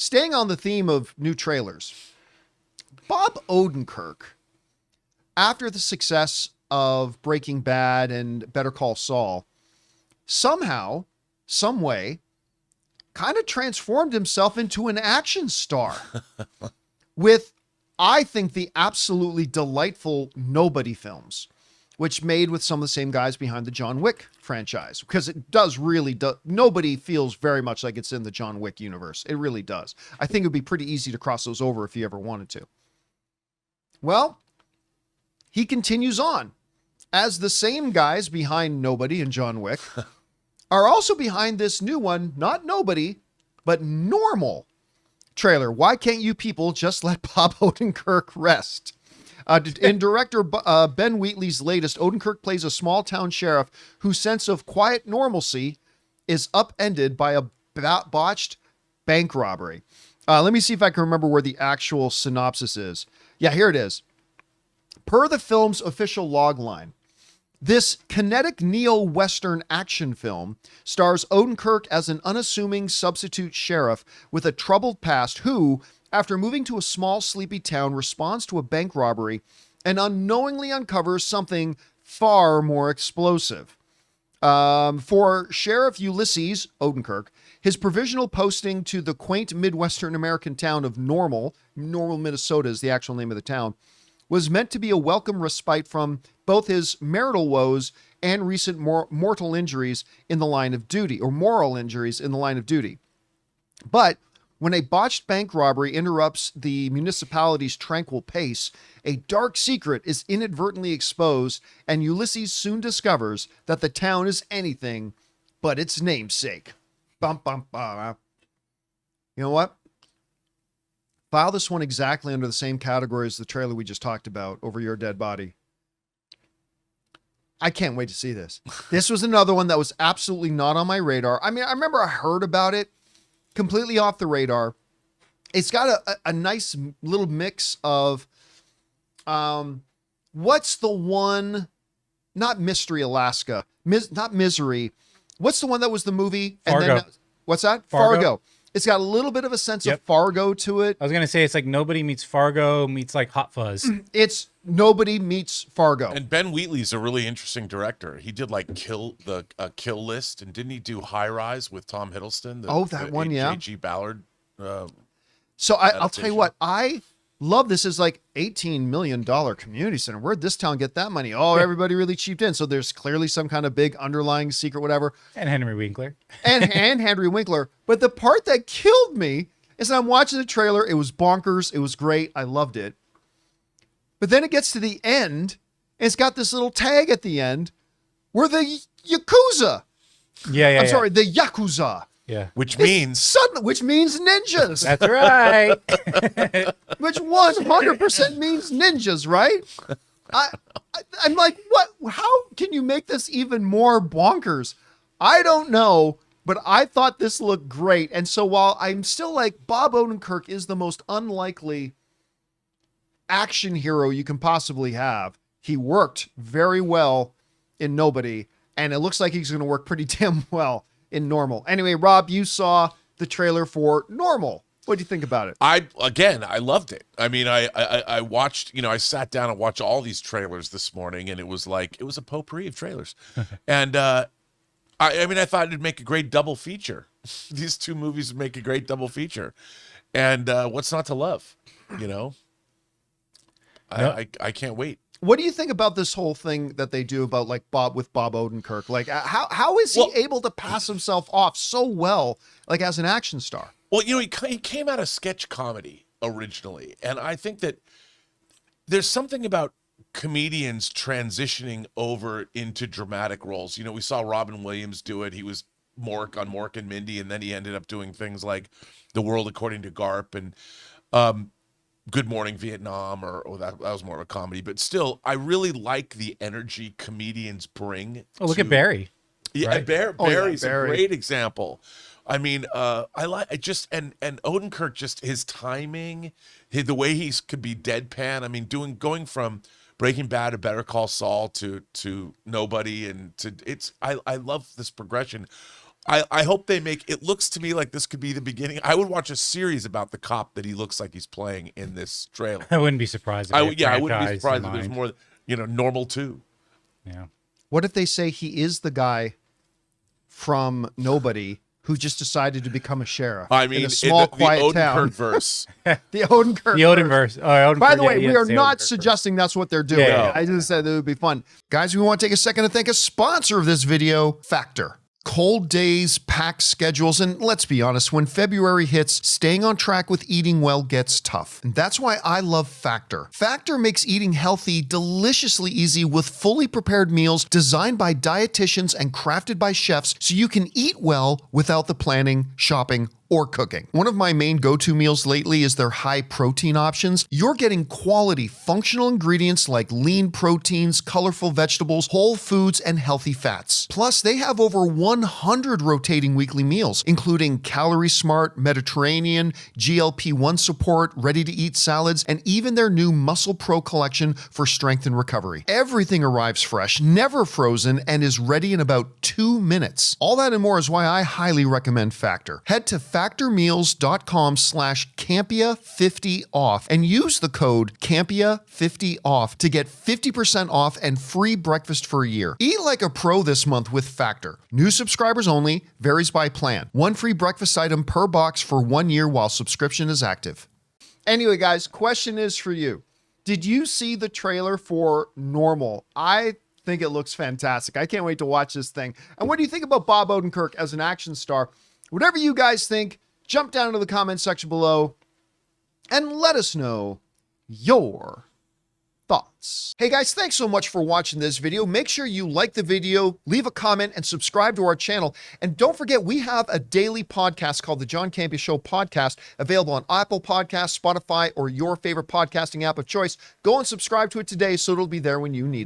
staying on the theme of new trailers, Bob Odenkirk, after the success of Breaking Bad and Better Call Saul, somehow, some way, kind of transformed himself into an action star with, I think, the absolutely delightful Nobody films, which made with some of the same guys behind the John Wick franchise, because it does really, Nobody feels very much like it's in the John Wick universe. It really does. I think it'd be pretty easy to cross those over if you ever wanted to. Well, he continues on, as the same guys behind Nobody and John Wick are also behind this new one, not Nobody, but Normal trailer. Why can't you people just let Bob Odenkirk rest? In director Ben Wheatley's latest, Odenkirk plays a small-town sheriff whose sense of quiet normalcy is upended by a botched bank robbery. Let me see if I can remember where the actual synopsis is. Yeah, here it is. Per the film's official logline, this kinetic neo-Western action film stars Odenkirk as an unassuming substitute sheriff with a troubled past who, after moving to a small, sleepy town, responds to a bank robbery and unknowingly uncovers something far more explosive. For Sheriff Ulysses Odenkirk, his provisional posting to the quaint Midwestern American town of Normal, Minnesota is the actual name of the town, was meant to be a welcome respite from both his marital woes and recent mortal injuries in the line of duty, or moral injuries in the line of duty. But when a botched bank robbery interrupts the municipality's tranquil pace, a dark secret is inadvertently exposed, and Ulysses soon discovers that the town is anything but its namesake. Bum, bum, bum. You know what? File this one exactly under the same category as the trailer we just talked about, Over Your Dead Body. I can't wait to see this. This was another one that was absolutely not on my radar. I mean, I remember I heard about it, completely off the radar. It's got a nice little mix of, what's the one, not Mystery Alaska, not Misery. What's the one that was the movie? Fargo. And then, what's that? Fargo. It's got a little bit of a sense of Fargo to it. I was going to say it's like Nobody meets Fargo meets like Hot Fuzz. It's Nobody meets Fargo. And Ben Wheatley's a really interesting director. He did like Kill List, and didn't he do High Rise with Tom Hiddleston? That one, yeah. J.G. Ballard. So I'll tell you what, I love this as like $18 million community center. Where'd this town get that money? Oh, everybody really cheaped in. So there's clearly some kind of big underlying secret, whatever. And Henry Winkler. and Henry Winkler. But the part that killed me is that I'm watching the trailer. It was bonkers. It was great. I loved it. But then it gets to the end, and it's got this little tag at the end where the Yakuza. I'm sorry, the Yakuza. Yeah. Which means ninjas. That's right. Which 100% means ninjas, right? I'm like, what? How can you make this even more bonkers? I don't know, but I thought this looked great. And so while I'm still like, Bob Odenkirk is the most unlikely action hero you can possibly have, he worked very well in Nobody, and it looks like he's going to work pretty damn well in Normal. Anyway, Rob, you saw the trailer for Normal. What do you think about it? I loved it. I mean, I watched, I sat down and watched all these trailers this morning, and it was a potpourri of trailers. And I thought it'd make a great double feature. These two movies would make a great double feature. And what's not to love, I can't wait. What do you think about this whole thing that they do about like Bob Odenkirk? Like how is he able to pass himself off so well, like as an action star? Well, he came out of sketch comedy originally. And I think that there's something about comedians transitioning over into dramatic roles. We saw Robin Williams do it. He was Mork on Mork and Mindy, and then he ended up doing things like The World According to Garp and Good Morning Vietnam, or that was more of a comedy, but still, I really like the energy comedians bring. Oh, look at Barry. Yeah, right? Barry's a great example. I mean, and Odenkirk, just his timing, the way he could be deadpan. I mean, going from Breaking Bad to Better Call Saul to Nobody, and I love this progression. I hope they make it. Looks to me like this could be the beginning. I would watch a series about the cop that he looks like he's playing in this trailer. I wouldn't be surprised. If I they had wouldn't be franchise surprised in if there's mind. more. Normal too. Yeah. What if they say he is the guy from Nobody who just decided to become a sheriff I mean, in a small, quiet the town? Odenkirk verse. The Odenkirk. The Odenverse. Oh, By the Odenkirk, way, yeah, we are it's the not Odenkirk verse. suggesting that's what they're doing. Yeah, yeah. I just said it would be fun. Guys, we want to take a second to thank a sponsor of this video, Factor. Cold days, packed schedules, and let's be honest, when February hits, staying on track with eating well gets tough. And that's why I love Factor. Factor makes eating healthy deliciously easy with fully prepared meals designed by dietitians and crafted by chefs so you can eat well without the planning, shopping, or cooking. One of my main go-to meals lately is their high protein options. You're getting quality functional ingredients like lean proteins, colorful vegetables, whole foods, and healthy fats. Plus, they have over 100 rotating weekly meals, including Calorie Smart, Mediterranean, GLP-1 support, ready-to-eat salads, and even their new Muscle Pro collection for strength and recovery. Everything arrives fresh, never frozen, and is ready in about 2 minutes. All that and more is why I highly recommend Factor. Head to factormeals.com/Campea50off and use the code Campea50off to get 50% off and free breakfast for a year. Eat like a pro this month with Factor. New subscribers only, varies by plan. One free breakfast item per box for 1 year while subscription is active. Anyway, guys, question is for you. Did you see the trailer for Normal? I think it looks fantastic. I can't wait to watch this thing. And what do you think about Bob Odenkirk as an action star? Whatever you guys think, jump down into the comment section below and let us know your thoughts. Hey guys, thanks so much for watching this video. Make sure you like the video, leave a comment, and subscribe to our channel. And don't forget, we have a daily podcast called the John Campea Show podcast, available on Apple Podcasts, Spotify, or your favorite podcasting app of choice. Go and subscribe to it today so it'll be there when you need it.